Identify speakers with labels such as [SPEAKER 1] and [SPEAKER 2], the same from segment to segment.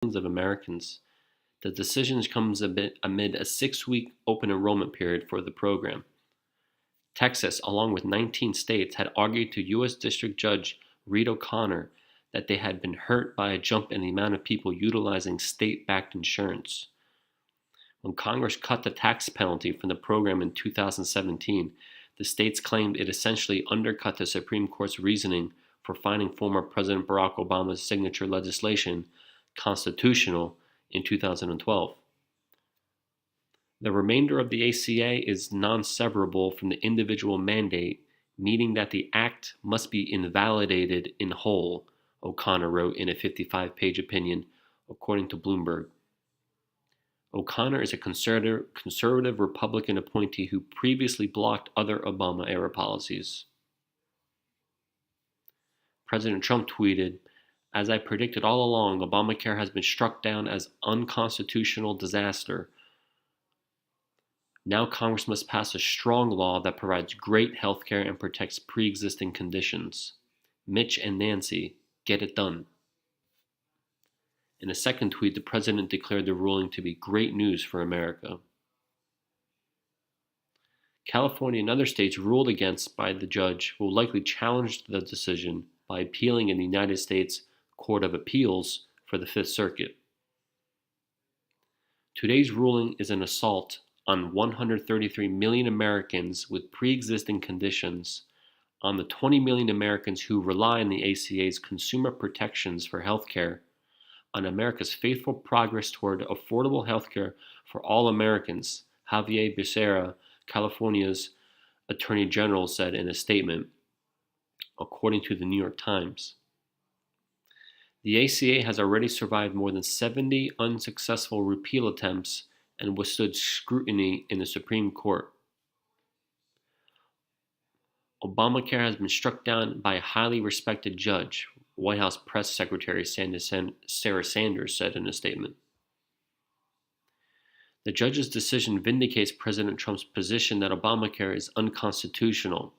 [SPEAKER 1] millions of Americans. The decision comes amid a 6-week open enrollment period for the program. Texas, along with 19 states, had argued to U.S. District Judge Reed O'Connor that they had been hurt by a jump in the amount of people utilizing state-backed insurance. When Congress cut the tax penalty from the program in 2017, the states claimed it essentially undercut the Supreme Court's reasoning for finding former President Barack Obama's signature legislation constitutional in 2012. The remainder of the ACA is non-severable from the individual mandate, meaning that the act must be invalidated in whole, O'Connor wrote in a 55-page opinion, according to Bloomberg. O'Connor is a conservative Republican appointee who previously blocked other Obama-era policies. President Trump tweeted, "As I predicted all along, Obamacare has been struck down as unconstitutional disaster. Now Congress must pass a strong law that provides great health care and protects pre-existing conditions. Mitch and Nancy, get it done." In a second tweet, the president declared the ruling to be great news for America. California and other states ruled against by the judge will likely challenge the decision by appealing in the United States Court of Appeals for the Fifth Circuit. Today's ruling is an assault on 133 million Americans with pre-existing conditions, on the 20 million Americans who rely on the ACA's consumer protections for health care, on America's faithful progress toward affordable health care for all Americans, Javier Becerra, California's Attorney General, said in a statement, according to the New York Times. The ACA has already survived more than 70 unsuccessful repeal attempts and withstood scrutiny in the Supreme Court. Obamacare has been struck down by a highly respected judge, White House Press Secretary Sarah Sanders said in a statement. The judge's decision vindicates President Trump's position that Obamacare is unconstitutional.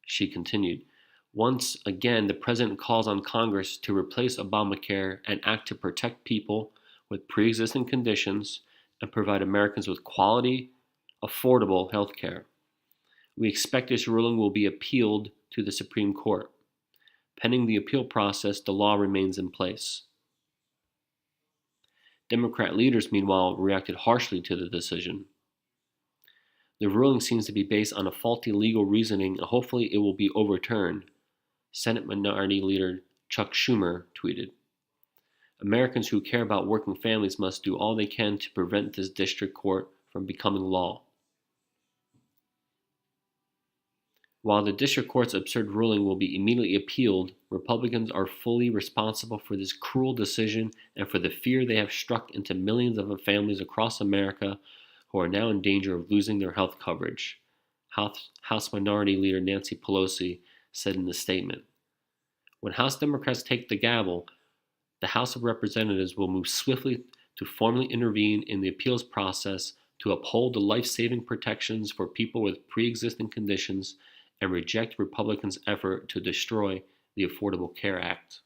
[SPEAKER 1] She continued, "Once again, the president calls on Congress to replace Obamacare and act to protect people with pre-existing conditions and provide Americans with quality, affordable health care. We expect this ruling will be appealed to the Supreme Court. Pending the appeal process, the law remains in place." Democrat leaders, meanwhile, reacted harshly to the decision. "The ruling seems to be based on a faulty legal reasoning, and hopefully it will be overturned," Senate Minority Leader Chuck Schumer tweeted. "Americans who care about working families must do all they can to prevent this district court from becoming law." While the district court's absurd ruling will be immediately appealed, Republicans are fully responsible for this cruel decision and for the fear they have struck into millions of families across America who are now in danger of losing their health coverage, House Minority Leader Nancy Pelosi said in a statement. When House Democrats take the gavel, the House of Representatives will move swiftly to formally intervene in the appeals process to uphold the life-saving protections for people with pre-existing conditions and reject Republicans' effort to destroy the Affordable Care Act.